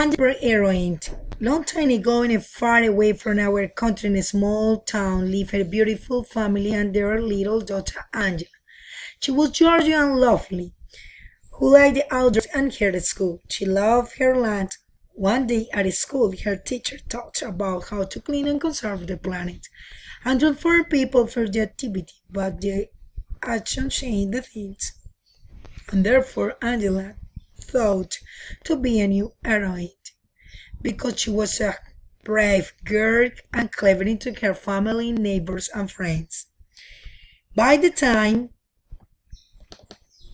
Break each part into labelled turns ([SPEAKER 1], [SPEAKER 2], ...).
[SPEAKER 1] And the heroine. Long time ago, and far away from our country, in a small town, lived a beautiful family and their little daughter Angela. She was Georgian and lovely, who liked the outdoors and her at school. She loved her land. One day at school, her teacher taught about how to clean and conserve the planet and transform people for the activity, but the action changed the things. And therefore, Angela thought to be a new heroine because she was a brave girl and clever into her family, neighbors, and friends. By the time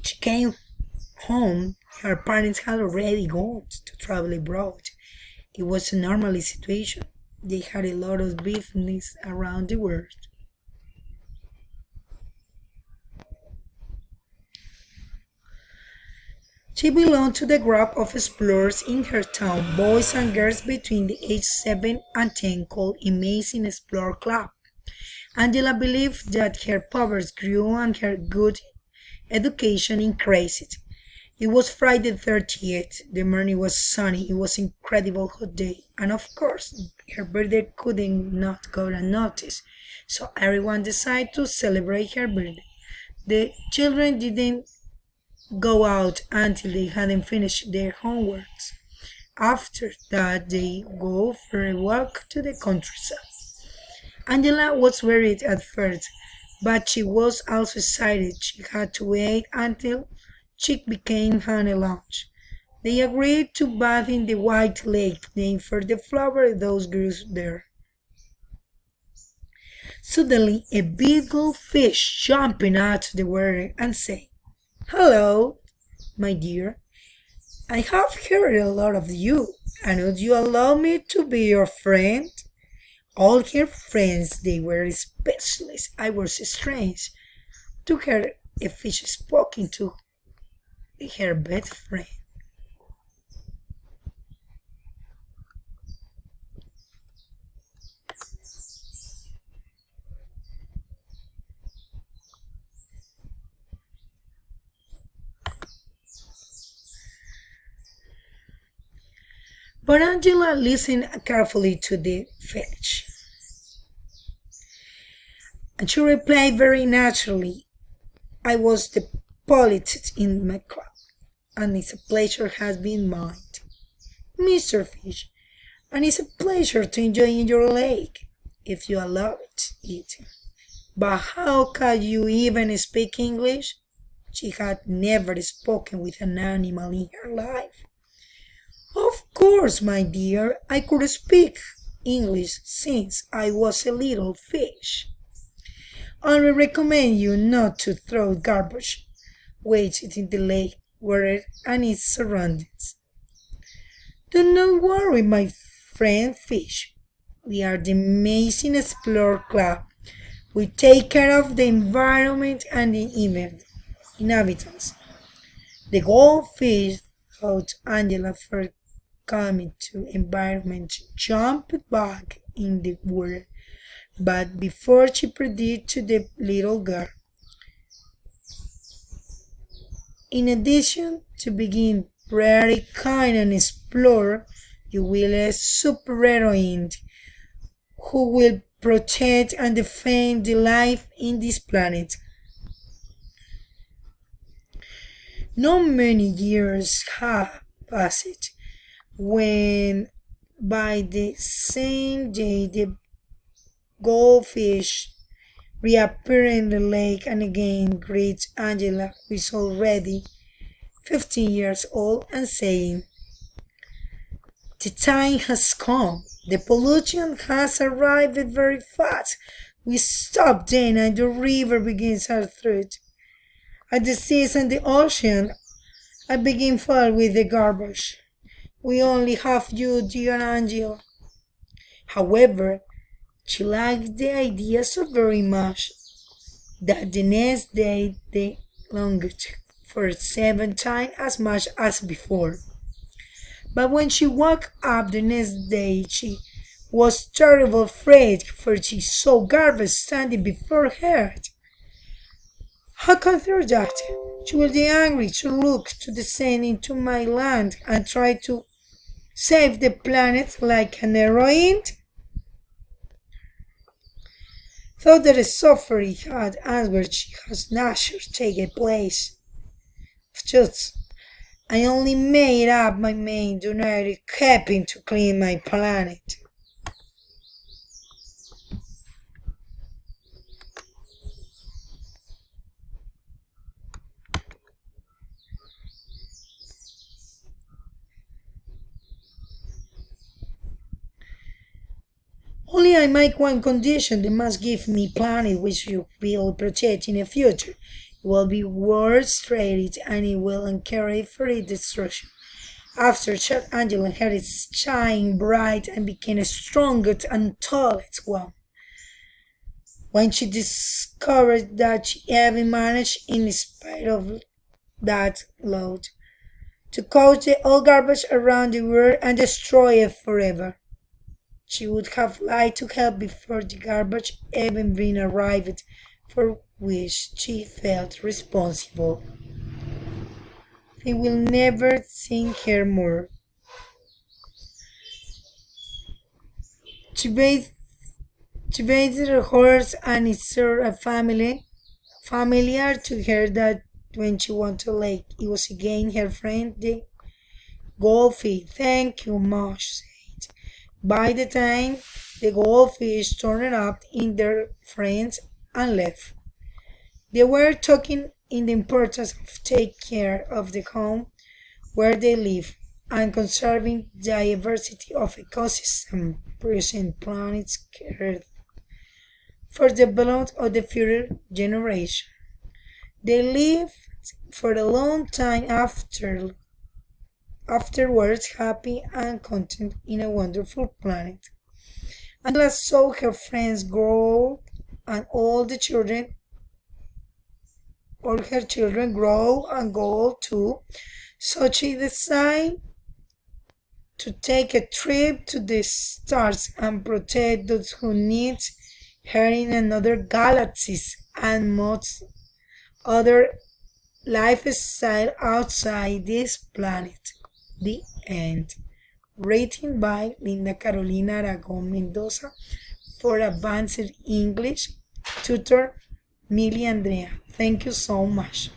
[SPEAKER 1] she came home, her parents had already gone to travel abroad. It was a normal situation. They had a lot of business around the world. She belonged to the group of explorers in her town, boys and girls between the ages 7 and 10 called Amazing Explorer Club. Angela believed that her powers grew and her good education increased. It was Friday the 30th. The morning was sunny. It was an incredible hot day. And of course, her birthday couldn't not go unnoticed. So everyone decided to celebrate her birthday. The children didn't go out until they hadn't finished their homeworks. After that, they go for a walk to the countryside. Angela was worried at first, but she was also excited. She had to wait until Chick became honey lunch. They agreed to bathe in the white lake named for the flower those grew there. Suddenly, a big goldfish jumped out of the water and said, "Hello, my dear. I have heard a lot of you, and would you allow me to be your friend?" All her friends, they were speechless. I was strange to her a fish speaking to her best friend. But Angela listened carefully to the fish, and she replied very naturally, "I was the polite in my club, and it's a pleasure has been mine, Mr. Fish, and it's a pleasure to enjoy in your lake, if you allow it. But how can you even speak English?" She had never spoken with an animal in her life. "Of course, my dear, I could speak English since I was a little fish. I will recommend you not to throw garbage waste in the lake, water, and its surroundings. Do not worry, my friend fish. We are the Amazing Explorer Club. We take care of the environment and the inhabitants." The goldfish thought Angela for coming to environment jumped back in the water, but before she predicted to the little girl, in addition to being very kind and explorer, you will a superheroine who will protect and defend the life in this planet. Not many years have passed when by the same day the goldfish reappeared in the lake and again greets Angela, who is already 15 years old, and saying, "The time has come. The pollution has arrived very fast. We stop then and the river begins our threat. At the seas and the ocean, I begin fall with the garbage. We only have you, dear Angel." However, she liked the idea so very much that the next day they longed for 7 times as much as before. But when she woke up the next day, she was terribly afraid, for she saw garbage standing before her. How can through that? She will be angry to look to descend into my land and try to Save the planet like an heroine? Though the suffering had answered, she has nature take a place. Just, I only made up my mind tonight keeping to clean my planet. Only I make one condition, they must give me planet which you will protect in the future. It will be world traded and it will encourage for its destruction. After Shot Angela had its shine bright and became a stronger and tallest one. When she discovered that she even managed, in spite of that load, to coach the old garbage around the world and destroy it forever. She would have liked to help before the garbage even been arrived, for which she felt responsible. They will never see her more. She bathed her horse and it served a familiar to her that when she went to lake, it was again her friend the goldfish. Thank you much, said. By the time the goldfish turned up in their friends and left, they were talking in the importance of taking care of the home where they live and conserving diversity of ecosystem present planet's Earth for the development of the future generation. They lived for a long time afterwards happy and content in a wonderful planet. Angela saw her friends grow and all the children or her children grow and go too, so she decided to take a trip to the stars and protect those who need her in another galaxies and most other lifestyle outside this planet. The end. Written by Linda Carolina Aragon Mendoza for Advanced English. Tutor Millie Andrea. Thank you so much.